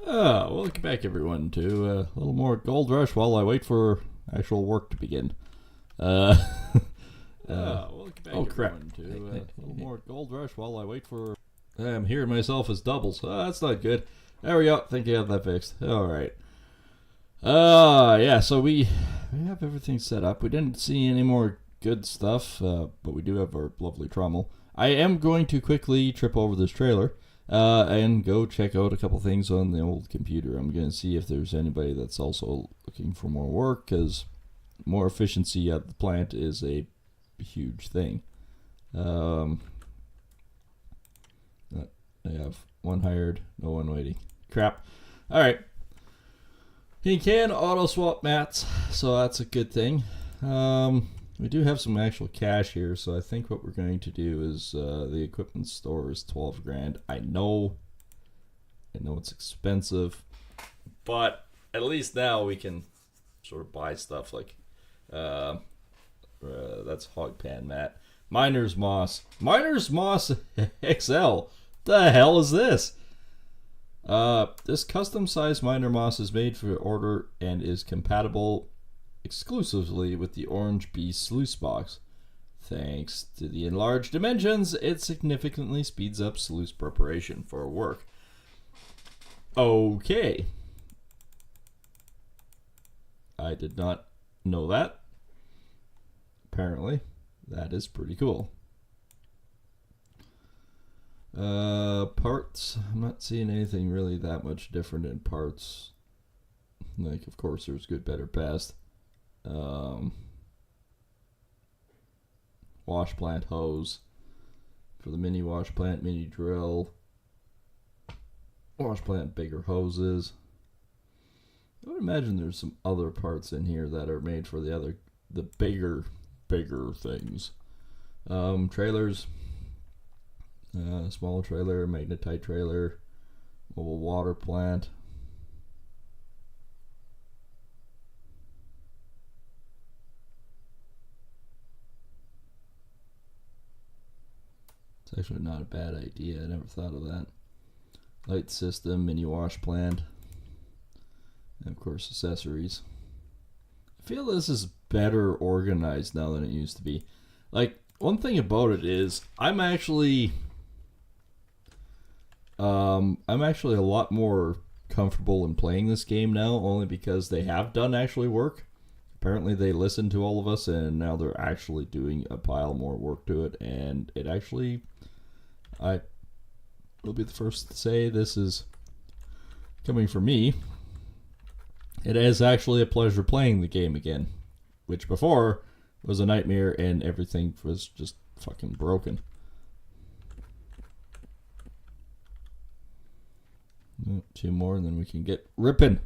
Welcome back, everyone, to a little more Gold Rush while I wait for actual work to begin. Welcome back, oh crap! To a little more Gold Rush while I wait for. I'm hearing myself as doubles. That's not good. There we go. Think I got that fixed. All right. Yeah. So we have everything set up. We didn't see any more good stuff, but we do have our lovely trommel. I am going to quickly trip over this trailer. And go check out a couple things on the old computer. I'm going to see if there's anybody that's also looking for more work, because more efficiency at the plant is a huge thing. I have one hired, no one waiting. Crap. Alright. You can auto swap mats, so that's a good thing. We do have some actual cash here, so I think what we're going to do is the equipment store is 12 grand. I know it's expensive, but at least now we can sort of buy stuff like that's hog pan mat, miner's moss XL. The hell is this? This custom sized miner moss is made for order and is compatible exclusively with the Orange Bee sluice box. Thanks to the enlarged dimensions, it significantly speeds up sluice preparation for work. Okay. I did not know that. Apparently, that is pretty cool. Parts. I'm not seeing anything really that much different in parts. Like, of course, there's good, better, best. Wash plant hose for the mini wash plant, mini drill, wash plant bigger hoses. I would imagine there's some other parts in here that are made for the bigger things. Trailers, small trailer, magnetite trailer, mobile water plant. It's actually not a bad idea. I never thought of that. Light system, mini wash plant, and of course accessories. I feel this is better organized now than it used to be. Like, one thing about it is I'm actually a lot more comfortable in playing this game now, only because they have done actually work. Apparently they listened to all of us, and now they're actually doing a pile more work to it, and it actually, I will be the first to say, this is coming from me. It is actually a pleasure playing the game again, which before was a nightmare and everything was just fucking broken. Two more and then we can get ripping.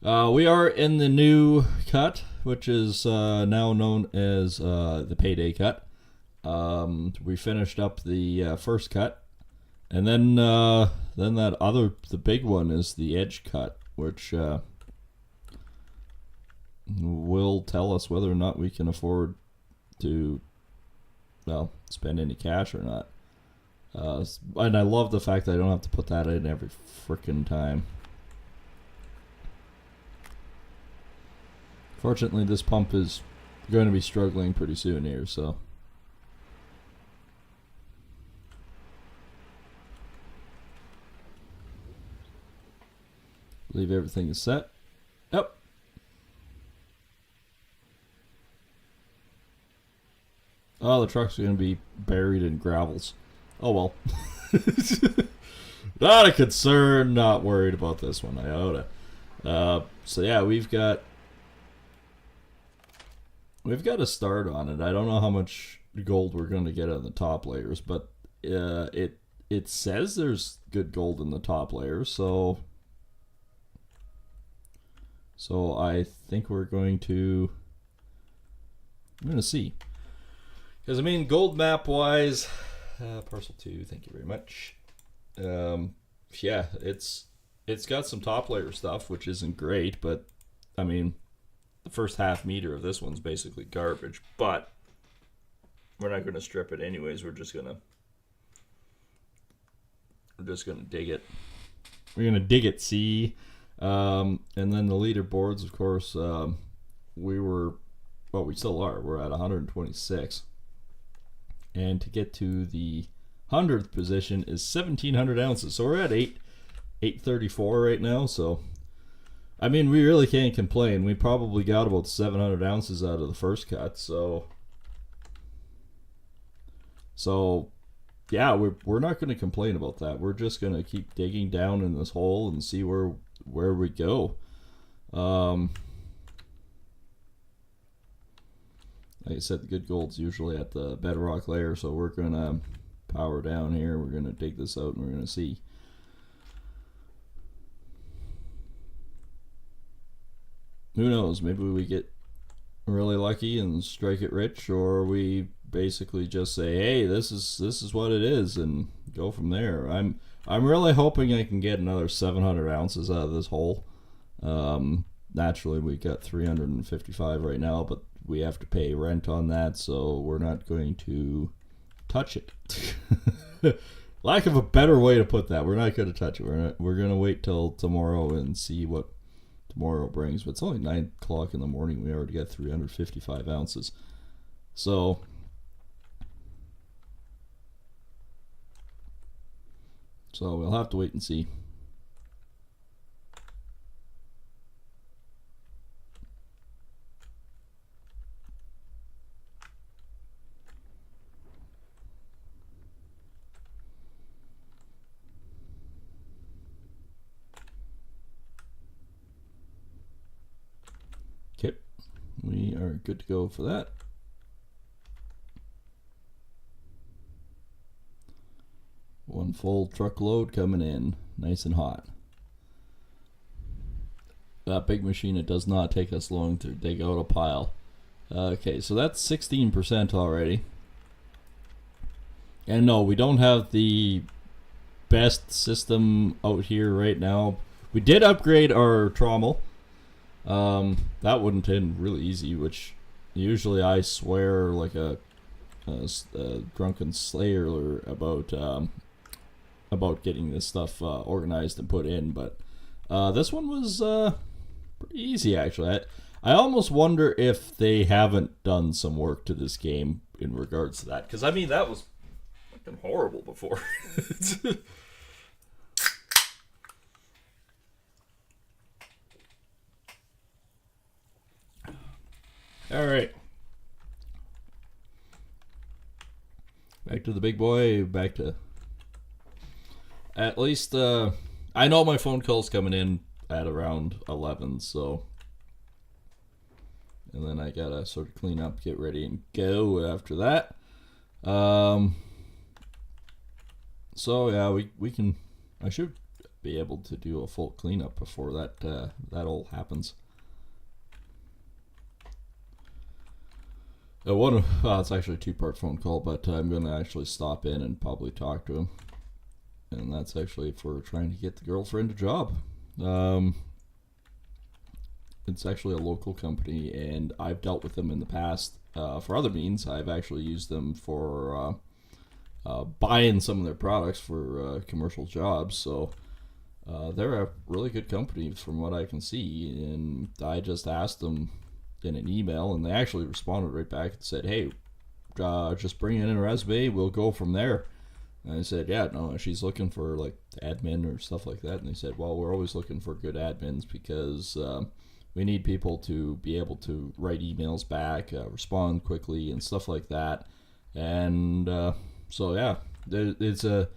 We are in the new cut, which is now known as the payday cut. We finished up the first cut, and then the big one is the edge cut, which will tell us whether or not we can afford to, well, spend any cash or not. And I love the fact that I don't have to put that in every frickin' time. Fortunately, this pump is going to be struggling pretty soon here, so. Believe everything is set. Yep. Oh, the truck's going to be buried in gravels. Oh well. Not a concern, not worried about this one iota. So yeah, we've got a start on it. I don't know how much gold we're going to get on the top layers, but it says there's good gold in the top layers, so I think I'm going to see. Because, I mean, gold map wise, parcel 2, thank you very much. Yeah, it's got some top layer stuff, which isn't great, but I mean, the first half meter of this one's basically garbage, but we're not going to strip it anyways. We're just gonna dig it. dig at C. And then the leaderboards, of course, we still are. We're at 126. And to get to the 100th position is 1,700 ounces. So we're at 834 right now. So, I mean, we really can't complain. We probably got about 700 ounces out of the first cut. So yeah, we're not going to complain about that. We're just going to keep digging down in this hole and see where we go. Like I said, the good gold's usually at the bedrock layer, so we're going to power down here. We're going to dig this out and we're going to see. Who knows? Maybe we get really lucky and strike it rich, or we basically just say, hey, this is what it is, and go from there. I'm really hoping I can get another 700 ounces out of this hole. Naturally, we got 355 right now, but we have to pay rent on that, so we're not going to touch it. Lack of a better way to put that, we're not going to touch it. We're going to wait till tomorrow and see what tomorrow brings. But it's only 9 o'clock in the morning. We already got 355 ounces. So we'll have to wait and see. Okay, we are good to go for that. One full truckload coming in, nice and hot. That big machine, it does not take us long to dig out a pile. Okay, so that's 16% already. And no, we don't have the best system out here right now. We did upgrade our trommel. That wouldn't end really easy, which usually I swear like a drunken slayer about getting this stuff organized and put in, but this one was pretty easy actually. I almost wonder if they haven't done some work to this game in regards to that, because I mean that was fucking horrible before. All right, back to the big boy. Back to at least I know my phone call's coming in at around 11, so, and then I gotta sort of clean up, get ready, and go after that. So yeah, we can. I should be able to do a full cleanup before that all happens. It's actually a 2-part phone call, but I'm gonna actually stop in and probably talk to him. And that's actually for trying to get the girlfriend a job. It's actually a local company, and I've dealt with them in the past for other means. I've actually used them for buying some of their products for commercial jobs. So they're a really good company from what I can see. And I just asked them in an email, and they actually responded right back and said, hey, just bring in a resume, we'll go from there. And I said, yeah, no, she's looking for like admin or stuff like that. And they said, well, we're always looking for good admins because we need people to be able to write emails back, respond quickly, and stuff like that. And so yeah, it's a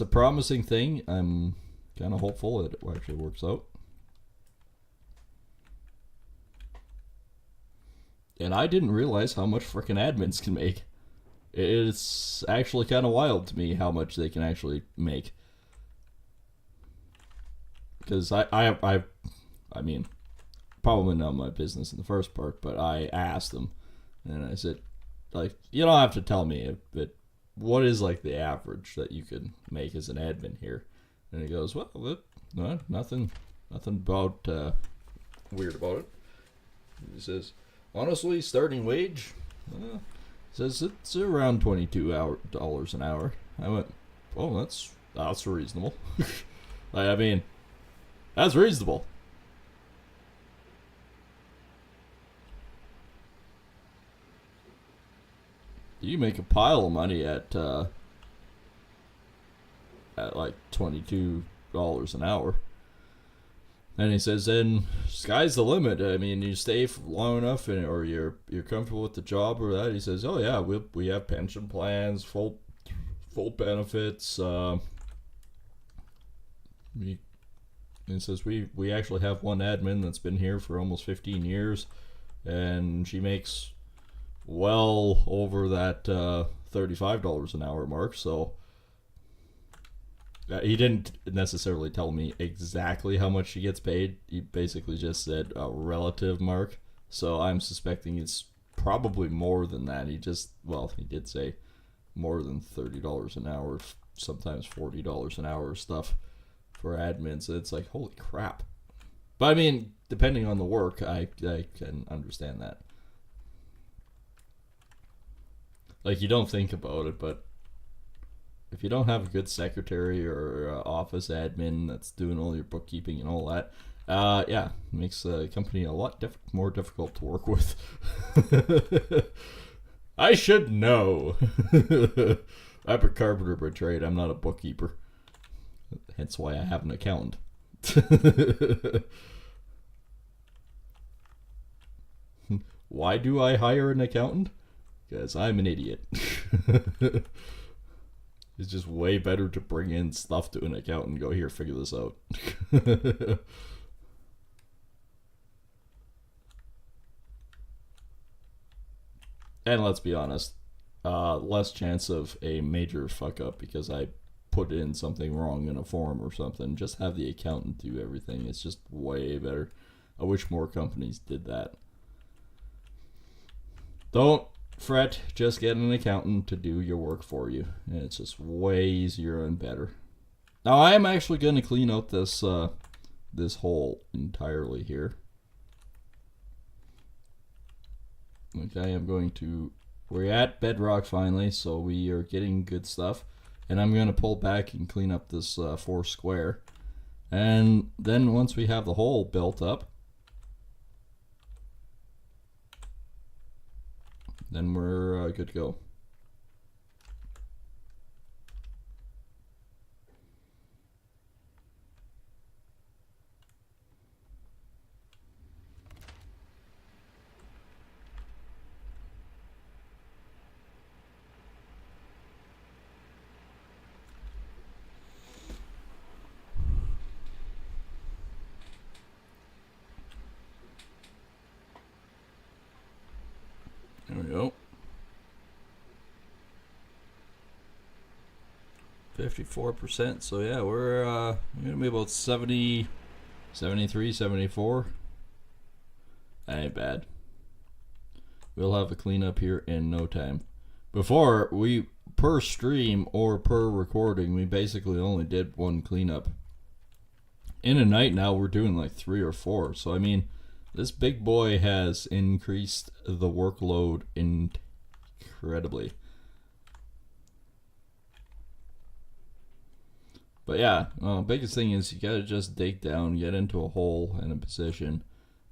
promising thing. I'm kind of hopeful it actually works out. And I didn't realize how much frickin' admins can make. It's actually kind of wild to me how much they can actually make. Because I mean, probably not my business in the first part, but I asked them, and I said, like, you don't have to tell me, but what is like the average that you could make as an admin here? And he goes, well, nothing about weird about it. He says, honestly, starting wage says it's around $22 an hour. I went, oh, that's reasonable. I mean, That's reasonable. You make a pile of money at like $22 an hour. And he says, then sky's the limit. I mean, you stay for long enough, or you're comfortable with the job or that. He says, oh yeah, we have pension plans, full benefits. He says we actually have one admin that's been here for almost 15 years, and she makes well over that $35 an hour mark. So he didn't necessarily tell me exactly how much she gets paid. He basically just said a relative mark. So I'm suspecting it's probably more than that. He did say more than $30 an hour, sometimes $40 an hour stuff for admin. So it's like, holy crap. But I mean, depending on the work, I can understand that. Like, you don't think about it, but if you don't have a good secretary or office admin that's doing all your bookkeeping and all that, yeah, it makes the company a lot more difficult to work with. I should know. I'm a carpenter by trade. I'm not a bookkeeper. Hence why I have an accountant. Why do I hire an accountant? Because I'm an idiot. It's just way better to bring in stuff to an accountant and go, here, figure this out. And let's be honest, less chance of a major fuck up because I put in something wrong in a form or something. Just have the accountant do everything. It's just way better. I wish more companies did that. Don't fret, just get an accountant to do your work for you. And it's just way easier and better. Now I am actually going to clean out this this hole entirely here. Okay, I'm going to... We're at bedrock finally, so we are getting good stuff. And I'm going to pull back and clean up this 4 square. And then once we have the hole built up, then we're good to go. There we go. 54%. So yeah, we're gonna be about 70, 73, 74. That ain't bad. We'll have a cleanup here in no time. Before, we per stream or per recording, we basically only did 1 cleanup. In a night now, we're doing like 3 or 4. So I mean, this big boy has increased the workload incredibly. But yeah, biggest thing is you gotta just dig down, get into a hole and a position,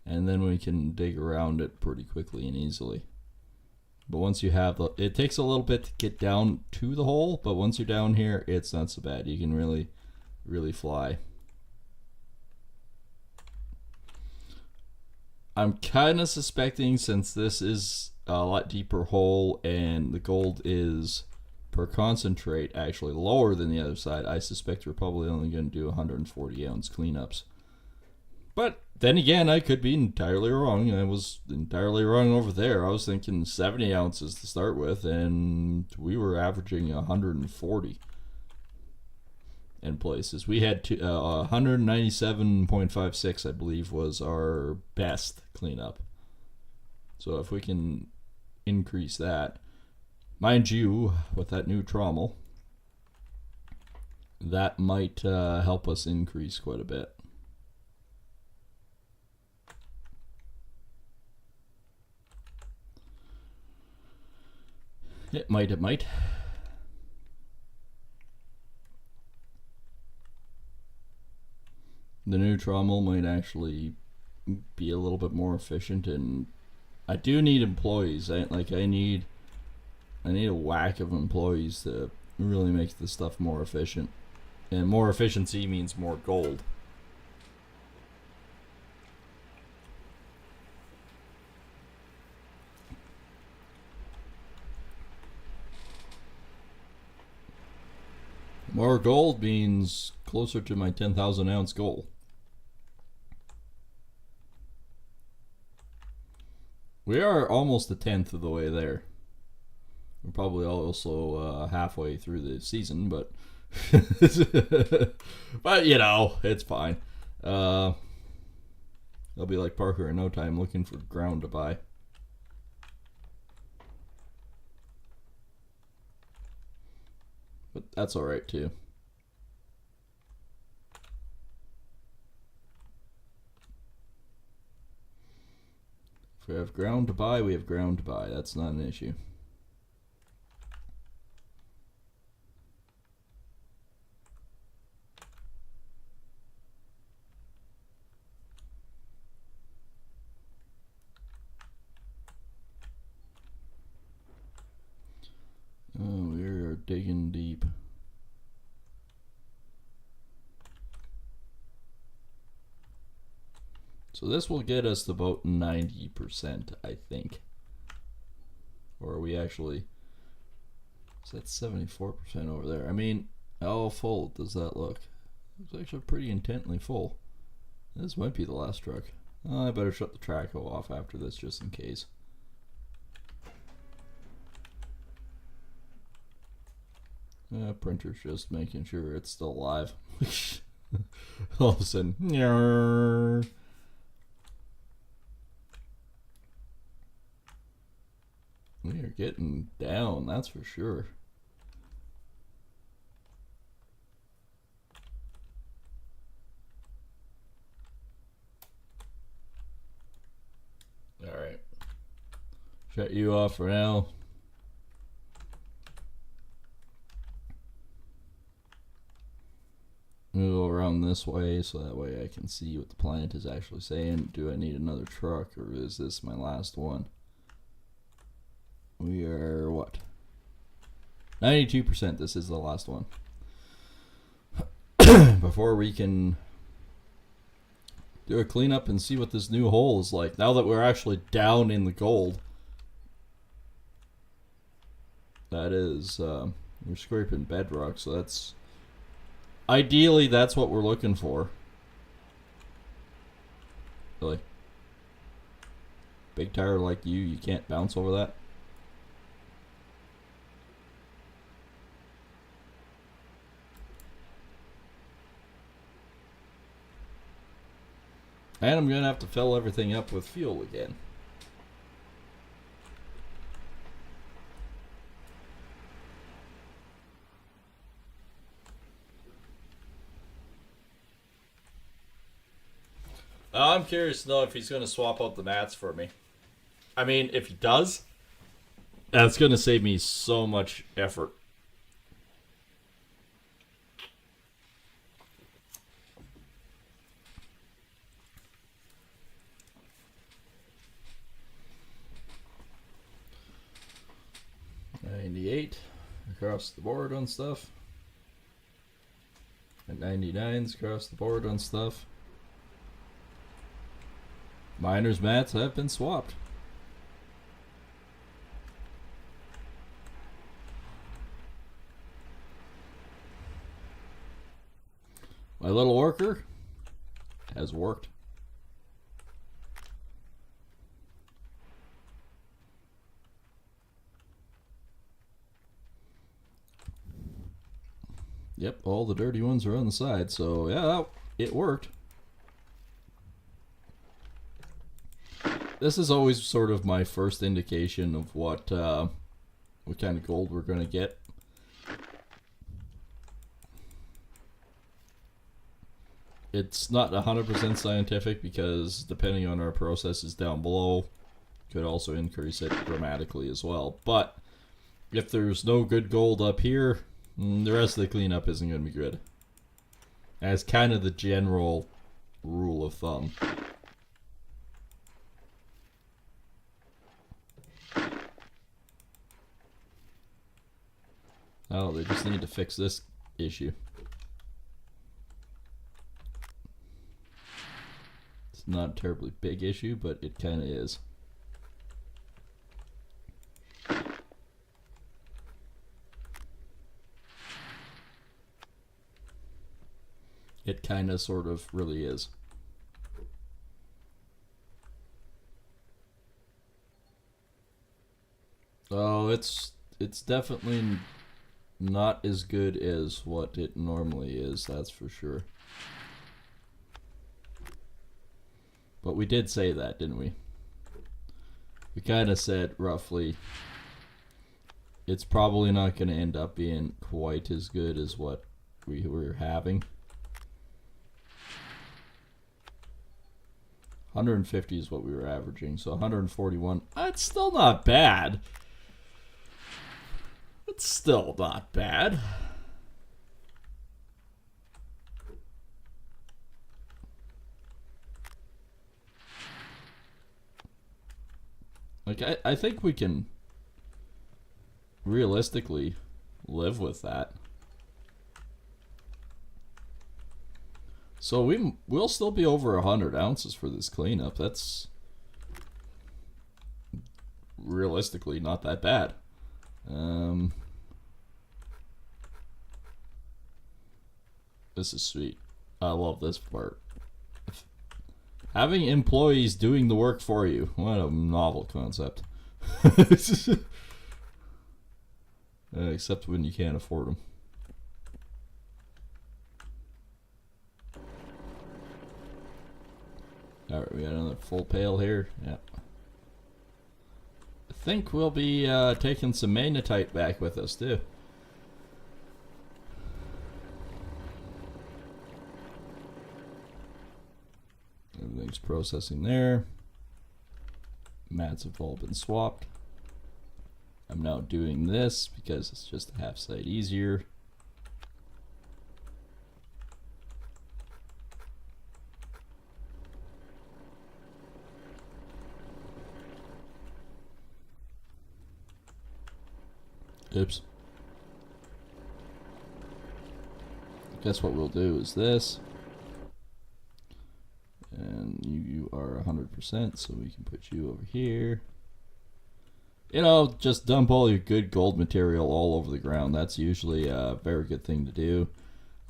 and then we can dig around it pretty quickly and easily. But once you have it takes a little bit to get down to the hole, but once you're down here, it's not so bad. You can really, really fly. I'm kind of suspecting, since this is a lot deeper hole and the gold is per concentrate actually lower than the other side, I suspect we're probably only going to do 140 ounce cleanups. But then again, I could be entirely wrong. I was entirely wrong over there. I was thinking 70 ounces to start with, and we were averaging 140 in places. We had 197.56, I believe, was our best cleanup. So if we can increase that, mind you, with that new trommel, that might help us increase quite a bit. It might. the new trommel might actually be a little bit more efficient, and I do need employees. I need a whack of employees to really make this stuff more efficient. And more efficiency means more gold. More gold means closer to my 10,000 ounce goal. We are almost a tenth of the way there. We're probably also halfway through the season, but but you know, it's fine. I'll be like Parker in no time looking for ground to buy. But that's alright too. If we have ground to buy, we have ground to buy. That's not an issue. Oh, we are digging deep. So this will get us to about 90%, I think. Or are we actually... Is that 74% over there? I mean, how full does that look? It's actually pretty intently full. This might be the last truck. Oh, I better shut the track off after this just in case. Printer's just making sure it's still alive. All of a sudden, nyarr. We are getting down, that's for sure. Alright. Shut you off for now. We'll go around this way so that way I can see what the plant is actually saying. Do I need another truck, or is this my last one? We are what? 92%. This is the last one. Before we can do a cleanup and see what this new hole is like. Now that we're actually down in the gold. That is, we're scraping bedrock, so that's... Ideally, that's what we're looking for. Really? Big tire like you can't bounce over that? And I'm going to have to fill everything up with fuel again. I'm curious to know if he's going to swap out the mats for me. I mean, if he does, that's going to save me so much effort. Across the board on stuff. And 99s across the board on stuff. Miners mats have been swapped. My little worker has worked. Yep, all the dirty ones are on the side, so yeah, it worked. This is always sort of my first indication of what kind of gold we're going to get. It's not 100% scientific because depending on our processes down below, could also increase it dramatically as well. But if there's no good gold up here, the rest of the cleanup isn't going to be good. That's kind of the general rule of thumb. Oh, they just need to fix this issue. It's not a terribly big issue, but it kind of is. It kind of sort of really is. Oh, it's definitely not as good as what it normally is, that's for sure. But we did say that, didn't we? We kind of said roughly it's probably not going to end up being quite as good as what we were having. 150 is what we were averaging, so 141. That's still not bad. It's still not bad. Like, I think we can realistically live with that. So we'll still be over 100 ounces for this cleanup. That's realistically not that bad. This is sweet. I love this part. Having employees doing the work for you. What a novel concept. Except when you can't afford them. Alright, we got another full pail here. Yeah. I think we'll be taking some magnetite back with us too. Everything's processing there. Mats have all been swapped. I'm now doing this because it's just a half side easier. Oops. Guess what we'll do is this. And you are 100%, so we can put you over here. You know, just dump all your good gold material all over the ground. That's usually a very good thing to do.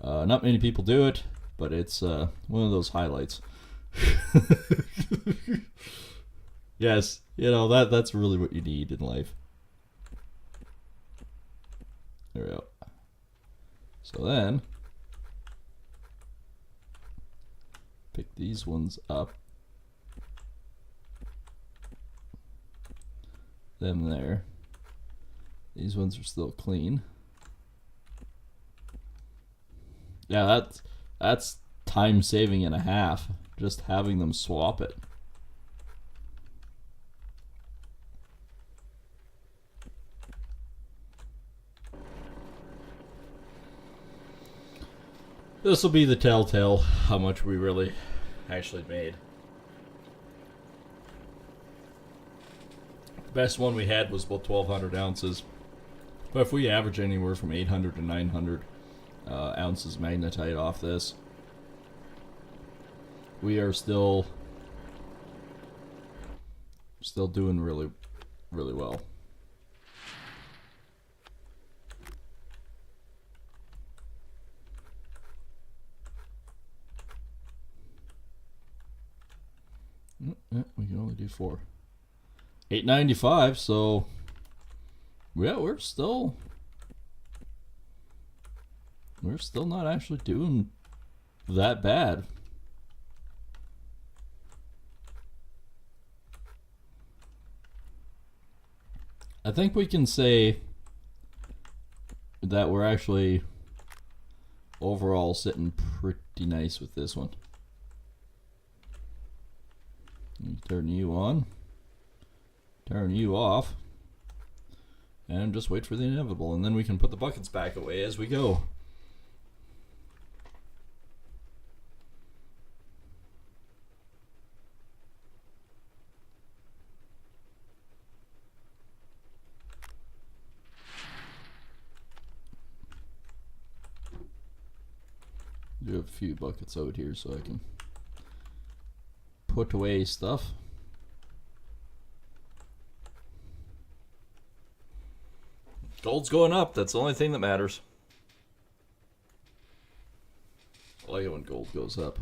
Not many people do it, but it's one of those highlights. Yes, you know, that's really what you need in life. There we go. So then, pick these ones up. Them there. These ones are still clean. Yeah, that's time saving and a half, just having them swap it. This will be the telltale how much we really actually made. The best one we had was about 1,200 ounces. But if we average anywhere from 800 to 900 ounces magnetite off this, we are still doing really, really well. We can only do 4. 895, so yeah, we're still not actually doing that bad. I think we can say that we're actually overall sitting pretty nice with this one. Turn you on, turn you off, and just wait for the inevitable, and then we can put the buckets back away as we go. do have a few buckets out here so I can put away stuff. Gold's going up. That's the only thing that matters. I like it when gold goes up.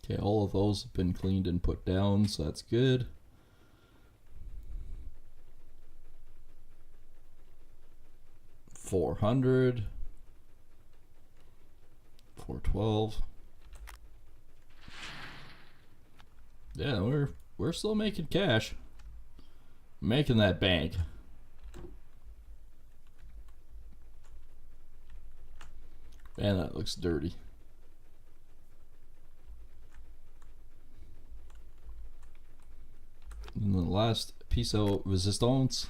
Okay, all of those have been cleaned and put down, so that's good. $400, $412. Yeah, we're still making cash, making that bank. Man, that looks dirty. And the last piece of resistance.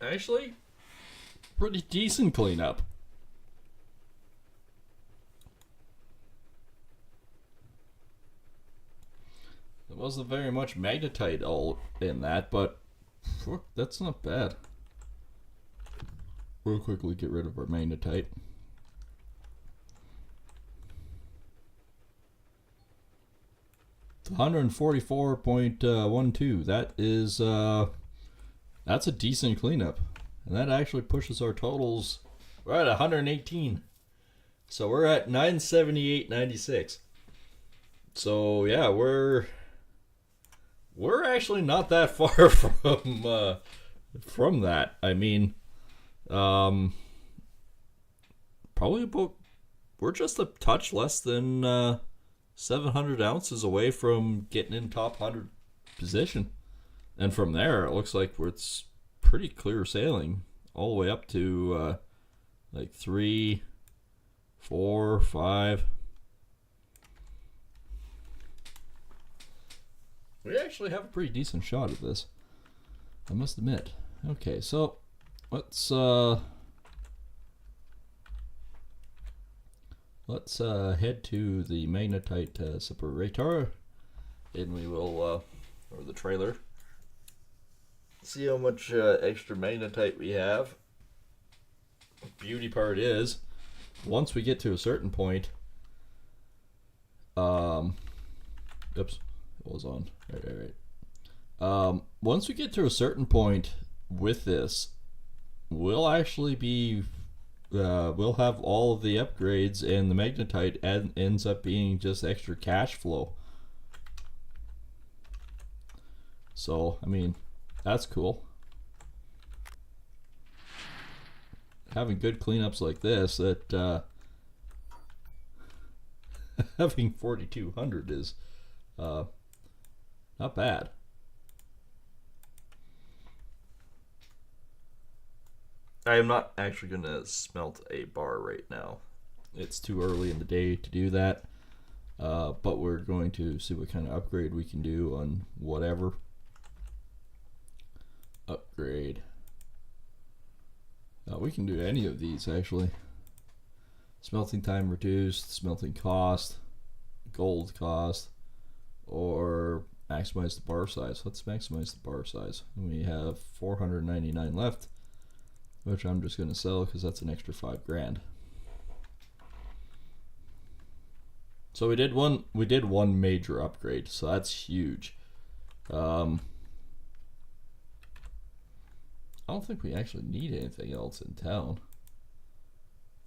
Actually, pretty decent cleanup. There wasn't very much magnetite all in that, but that's not bad. We'll quickly get rid of our magnetite. $144.12. That is that's a decent cleanup, and that actually pushes our totals. We're at 118, so we're at 978.96. So yeah, we're actually not that far from that. I mean, probably about, we're just a touch less than 700 ounces away from getting in top 100 position. And from there, it looks like it's pretty clear sailing all the way up to like 3, 4, 5. We actually have a pretty decent shot at this, I must admit. Okay, so let's head to the magnetite separator, and we will, or the trailer. See how much extra magnetite we have. The beauty part is, once we get to a certain point, oops, it was on. Right. Once we get to a certain point with this, we'll actually be, we'll have all of the upgrades, and the magnetite ends up being just extra cash flow. So, I mean, that's cool. Having good cleanups like this, that having 4,200 is not bad. I am not actually going to smelt a bar right now. It's too early in the day to do that. But we're going to see what kind of upgrade we can do on whatever. Upgrade. We can do any of these actually. Smelting time reduced, smelting cost, gold cost, or maximize the bar size. Let's maximize the bar size. We have 499 left, which I'm just going to sell because that's an extra $5,000. So we did one major upgrade, so that's huge. I don't think we actually need anything else in town.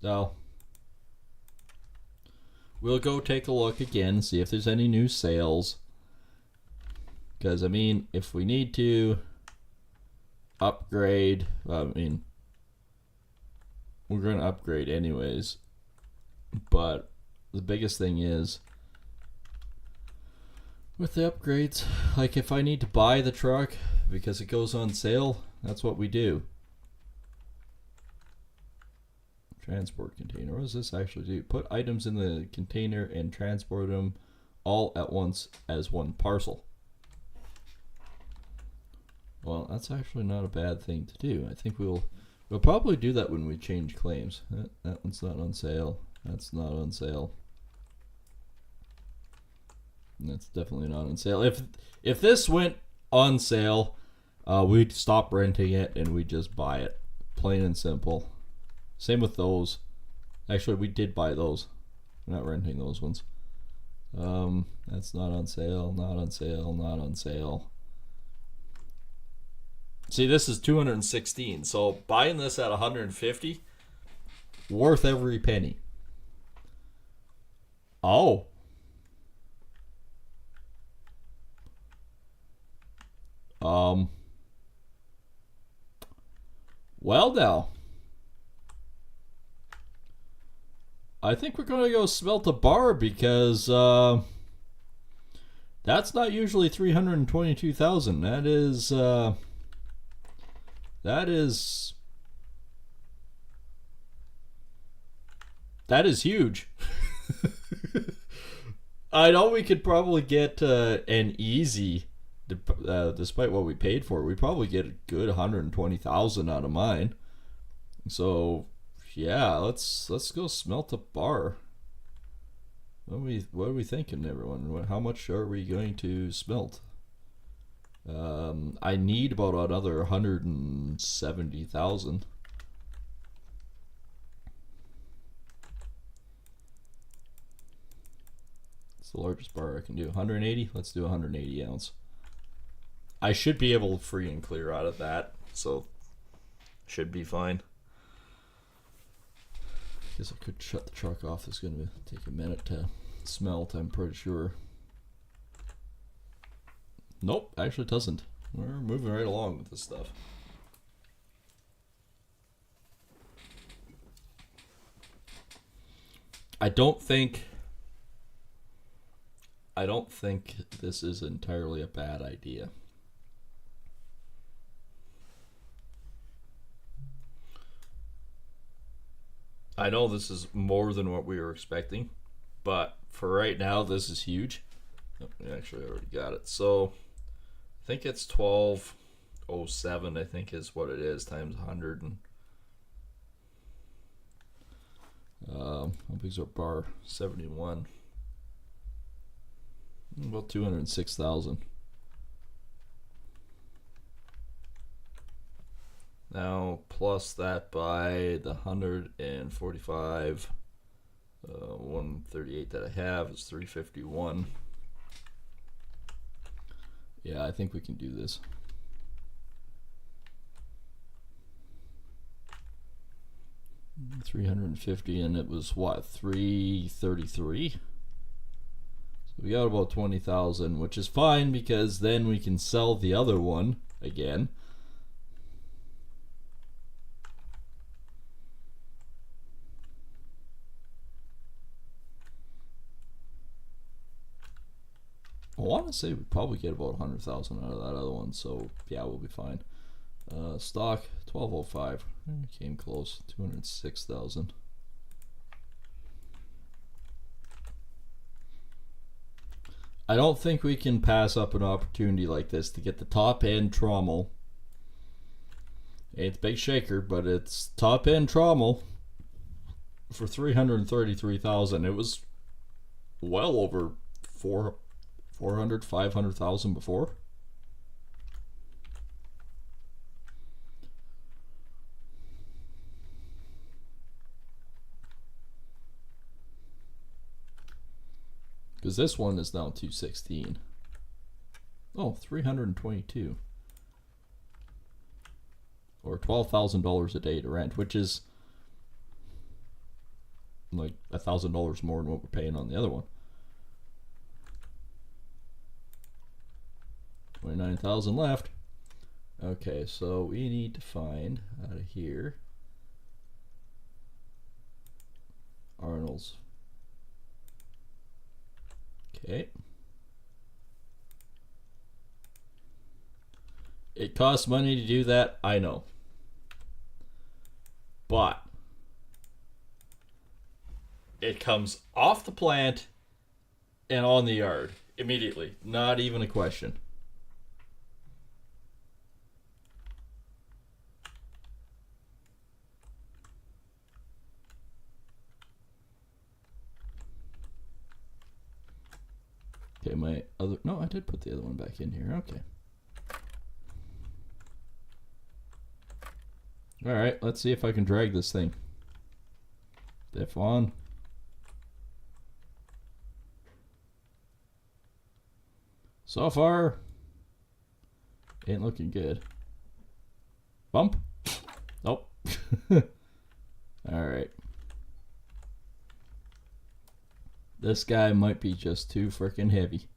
No. We'll go take a look again, see if there's any new sales. Because, I mean, if we need to upgrade, I mean, we're going to upgrade anyways. But the biggest thing is, with the upgrades, like if I need to buy the truck because it goes on sale, that's what we do. Transport container. What does this actually do? Put items in the container and transport them all at once as one parcel. Well, that's actually not a bad thing to do. I think we'll probably do that when we change claims. That one's not on sale. That's not on sale. That's definitely not on sale. If this went on sale, we'd stop renting it and we'd just buy it. Plain and simple. Same with those. Actually, we did buy those. We're not renting those ones. That's not on sale, not on sale, not on sale. See, this is 216, so buying this at 150, worth every penny. Oh. Well now. I think we're going to go smelt a bar because that's not usually 322,000. That is huge. I know we could probably get an easy, despite what we paid for it, we probably get a good 120,000 out of mine. So yeah, let's go smelt a bar. What are we thinking, everyone? How much are we going to smelt? I need about another 170,000. It's the largest bar I can do. 180. Let's do 180 ounce. I should be able to free and clear out of that, so should be fine. Guess I could shut the truck off. It's going to take a minute to smelt, I'm pretty sure. Nope, actually it doesn't. We're moving right along with this stuff. I don't think this is entirely a bad idea. I know this is more than what we were expecting, but for right now, this is huge. Oh, actually, I already got it. So I think it's 1207, I think is what it is, times 100. And how big is our bar? 71. About 206,000. Now plus that by the 145, 138 that I have is 351. Yeah, I think we can do this. $350, and it was what, 333? So we got about 20,000, which is fine because then we can sell the other one again. I want to say we probably get about 100,000 out of that other one, so yeah, we'll be fine. Stock 1205, came close. 206,000. I don't think we can pass up an opportunity like this to get the top end trommel. It's big shaker, but it's top end trommel for 333,000. It was well over 400, 500,000 before. Because this one is now 216. Oh, 322. Or $12,000 a day to rent, which is like $1,000 more than what we're paying on the other one. 29,000 left. Okay, so we need to find out of here Arnold's. Okay. It costs money to do that, I know. But it comes off the plant and on the yard immediately. Not even a question. Okay, my other... No, I did put the other one back in here. Okay. Alright, let's see if I can drag this thing. Diff on. So far, ain't looking good. Bump? Nope. Alright. This guy might be just too freaking heavy.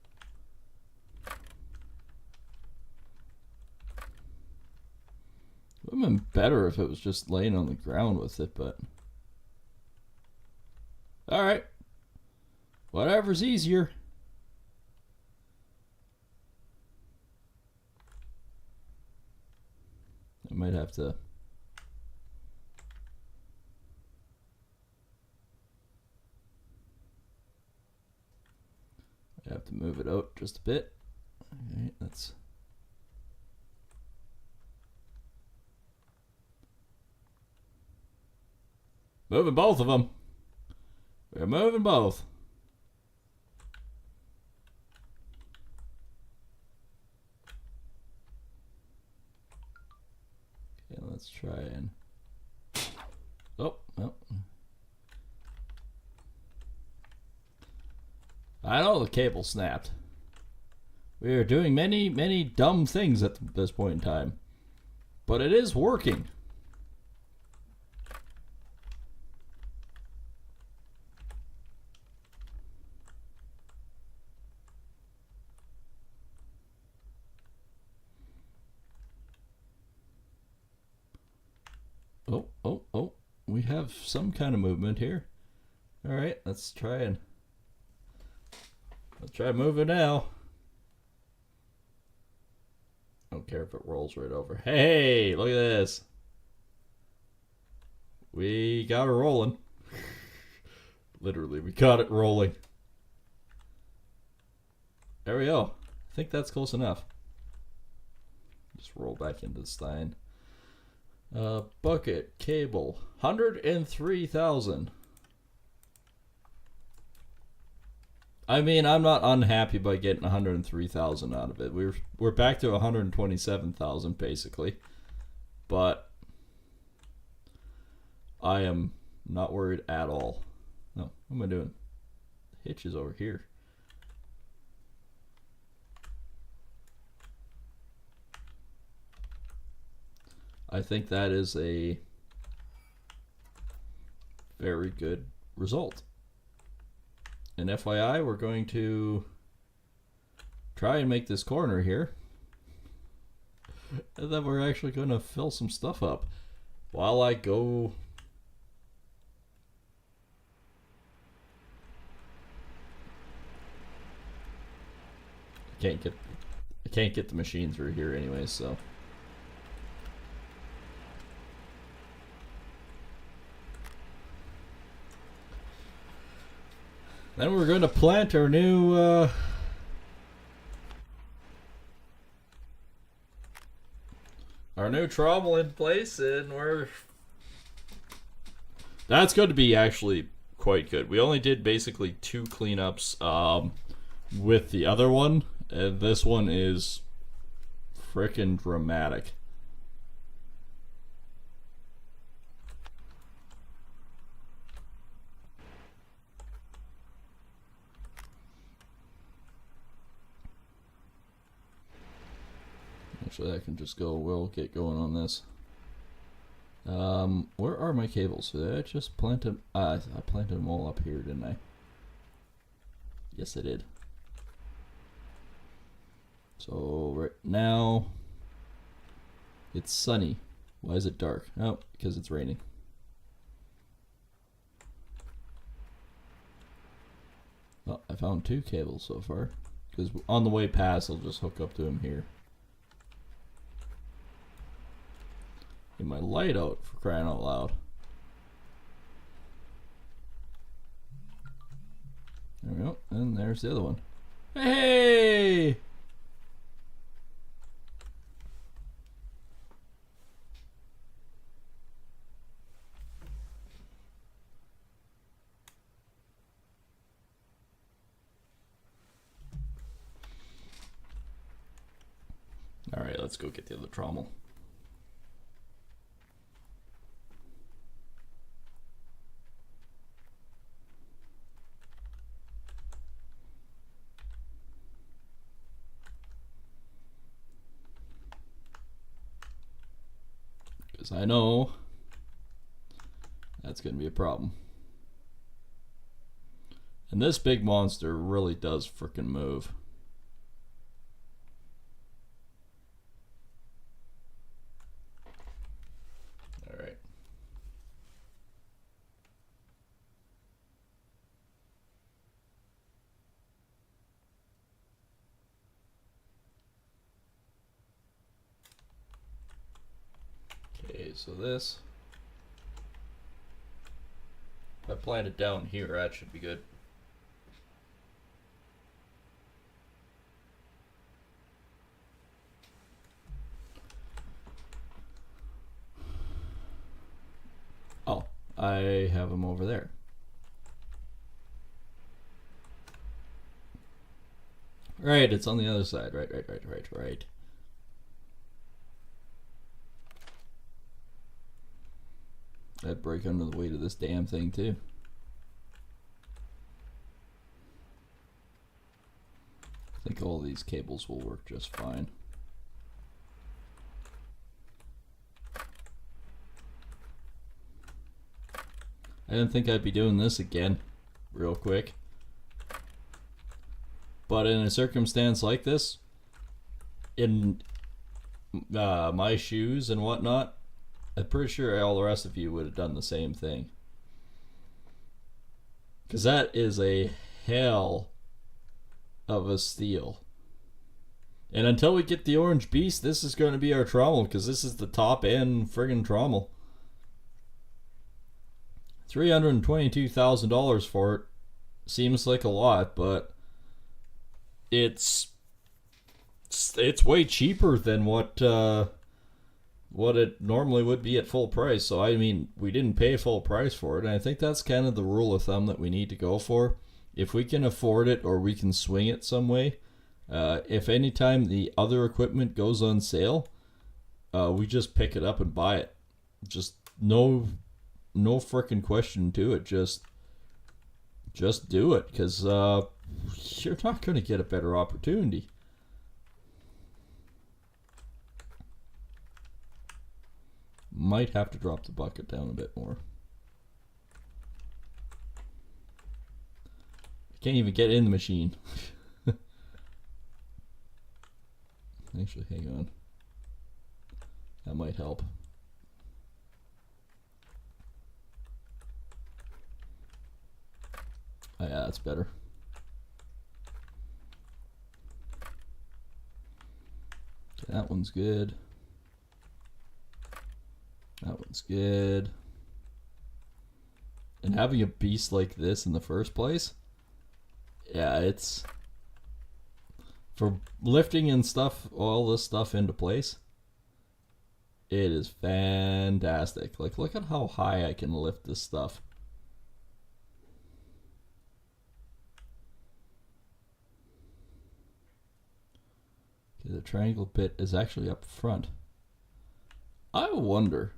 It would have been better if it was just laying on the ground with it, but... Alright. Whatever's easier. I might have to... I have to move it out just a bit. Okay, that's... Moving both of them. We're moving both. Okay, let's try and... Oh, no. I know the cable snapped. We are doing many, many dumb things at this point in time. But it is working. Oh. We have some kind of movement here. Alright, let's try moving now. Don't care if it rolls right over. Hey, look at this. We got it rolling. Literally, we got it rolling. There we go. I think that's close enough. Just roll back into the Stein. Bucket, cable, 103,000. I mean, I'm not unhappy by getting 103,000 out of it. We're back to 127,000 basically, but I am not worried at all. No, what am I doing? The hitch is over here. I think that is a very good result. And FYI, we're going to try and make this corner here. And then we're actually going to fill some stuff up while I go. I can't get the machine through here anyway, so. Then we're going to plant our new trommel in place, and that's going to be actually quite good. We only did basically 2 cleanups with the other one, and this one is frickin' dramatic. Actually, I can just go, we'll get going on this. Where are my cables? Did I just plant them? I planted them all up here, didn't I? Yes, I did. So, right now, it's sunny. Why is it dark? Oh, because it's raining. Well, I found 2 cables so far. Because on the way past, I'll just hook up to them here. Get my light out, for crying out loud. There we go. Oh, and there's the other one. Hey! Alright, let's go get the other trommel. Because I know that's going to be a problem. And this big monster really does frickin' move. Alright. Okay, so this, if I plant it down here, that should be good. Oh, I have them over there. Right, it's on the other side. Right. I'd break under the weight of this damn thing too. I think all these cables will work just fine. I didn't think I'd be doing this again real quick. But in a circumstance like this, in my shoes and whatnot, I'm pretty sure all the rest of you would have done the same thing. Because that is a hell of a steal. And until we get the orange beast, this is going to be our trommel, because this is the top end friggin' trommel. $322,000 for it seems like a lot, but it's way cheaper than what it normally would be at full price. So I mean, we didn't pay full price for it, and I think that's kind of the rule of thumb that we need to go for. If we can afford it or we can swing it some way, if any time the other equipment goes on sale, we just pick it up and buy it. Just no frickin' question to it. Just do it, because you're not going to get a better opportunity. Might have to drop the bucket down a bit more. I can't even get in the machine. Actually, hang on. That might help. Oh, yeah, that's better. Okay, that one's good. That one's good. And having a beast like this in the first place, yeah, it's for lifting and stuff, all this stuff into place. It is fantastic. Like, look at how high I can lift this stuff. Okay, the triangle bit is actually up front. I wonder.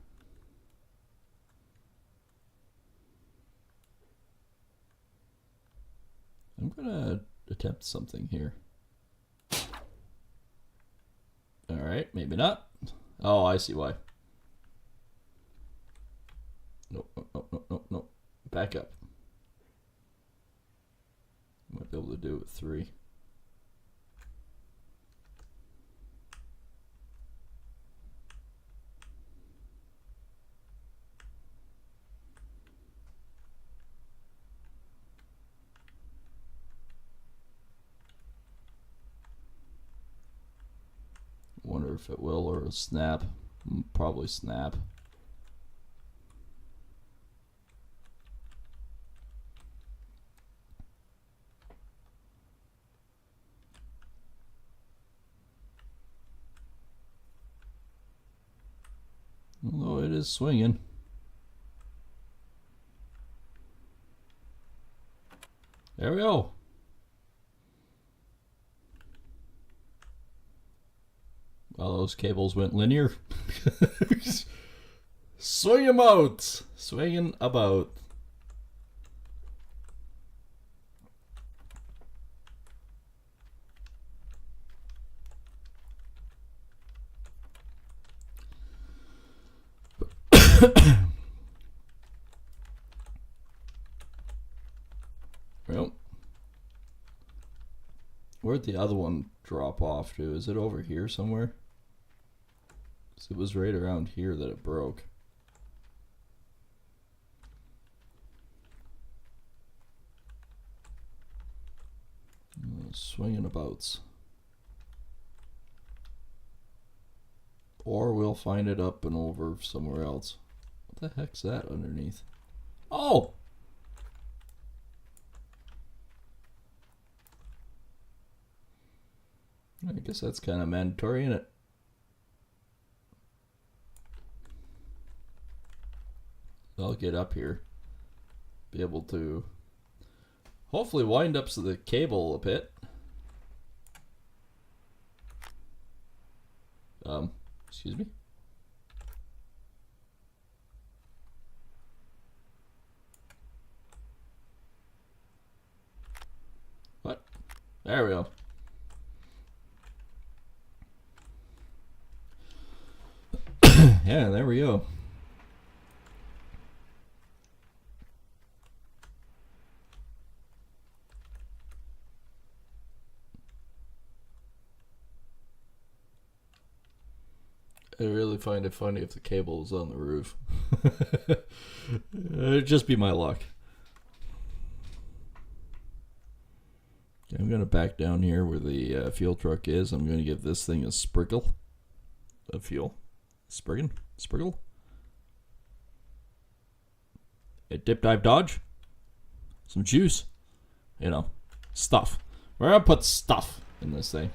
I'm gonna attempt something here. Alright, maybe not. Oh, I see why. Nope. Back up. Might be able to do it with 3. Wonder if it will, or a snap. Probably snap. Although it is swinging. There we go. Well, those cables went linear. Swing 'em out. Swinging about. Well, where'd the other one drop off to? Is it over here somewhere? 'Cause it was right around here that it broke. Swinging abouts. Or we'll find it up and over somewhere else. What the heck's that underneath? Oh! I guess that's kind of mandatory, isn't it? I'll get up here. Be able to hopefully wind up the cable a bit. Excuse me. What? There we go. Yeah, there we go. I really find it funny if the cable is on the roof. It'd just be my luck. Okay, I'm going to back down here where the fuel truck is. I'm going to give this thing a sprinkle of fuel. Sprinkle. A dip, dive, dodge. Some juice. You know, stuff. We're going to put stuff in this thing.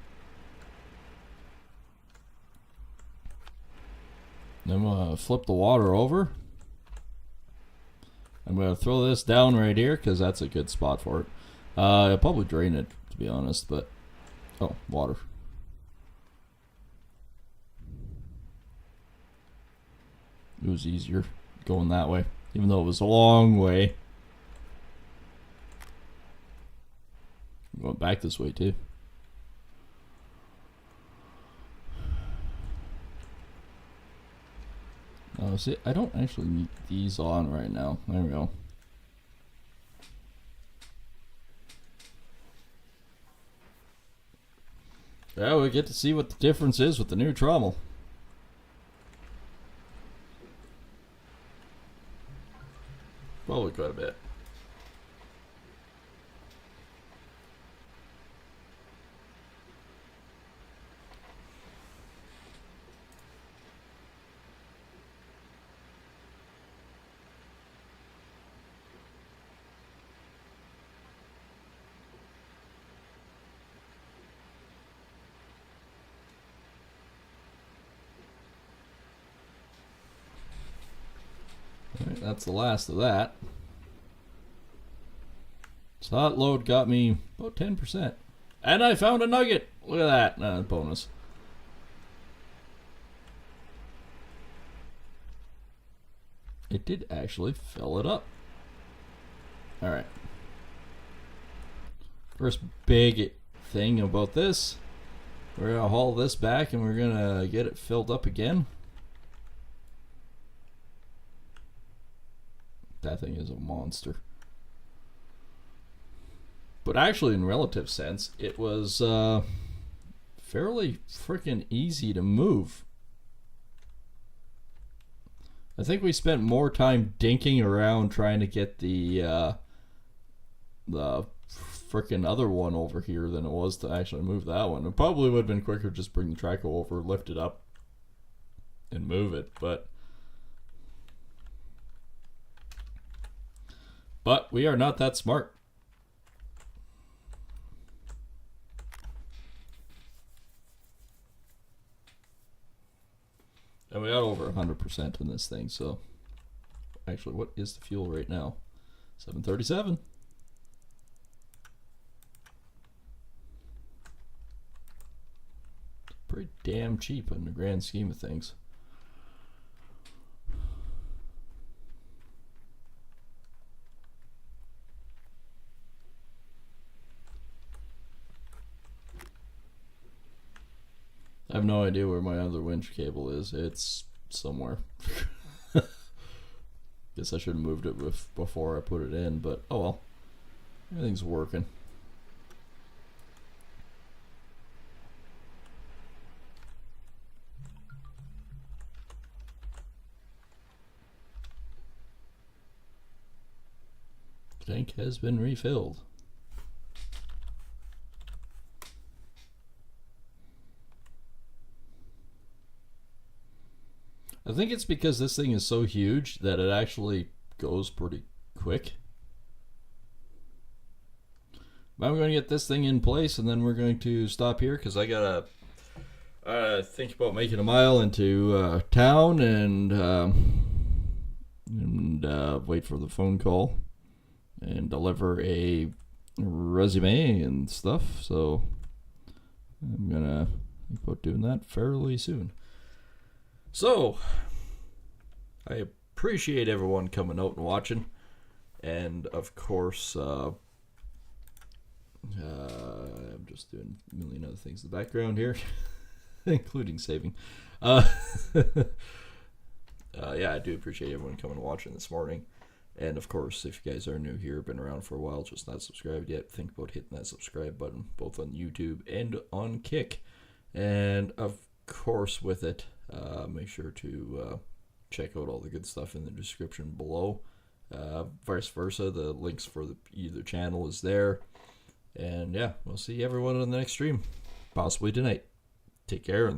I'm going to flip the water over. I'm going to throw this down right here because that's a good spot for it. I'll probably drain it, to be honest, but... Oh, water. It was easier going that way, even though it was a long way. I'm going back this way, too. Oh, see, I don't actually need these on right now. There we go. Yeah, we get to see what the difference is with the new trommel. Probably quite a bit. Alright, that's the last of that. So that load got me about 10%. And I found a nugget! Look at that. Bonus. It did actually fill it up. Alright. First big thing about this. We're going to haul this back and we're going to get it filled up again. That thing is a monster. But actually, in relative sense, it was fairly freaking easy to move. I think we spent more time dinking around trying to get the freaking other one over here than it was to actually move that one. It probably would have been quicker to just bring the track over, lift it up, and move it, but we are not that smart. And we got over 100% in this thing, so actually, what is the fuel right now? 737. Pretty damn cheap in the grand scheme of things. I have no idea where my other winch cable is. It's somewhere. Guess I should have moved it before I put it in, but oh well. Everything's working. Tank has been refilled. I think it's because this thing is so huge that it actually goes pretty quick. But I'm going to get this thing in place, and then we're going to stop here because I gotta think about making a mile into town and wait for the phone call and deliver a resume and stuff. So I'm gonna think about doing that fairly soon. So, I appreciate everyone coming out and watching, and of course, I'm just doing a million other things in the background here, including saving. Yeah, I do appreciate everyone coming and watching this morning, and of course, if you guys are new here, been around for a while, just not subscribed yet, think about hitting that subscribe button, both on YouTube and on Kick, and of course, with it, make sure to check out all the good stuff in the description below. Vice versa, the links for either channel is there. And yeah, we'll see everyone on the next stream, possibly tonight. Take care and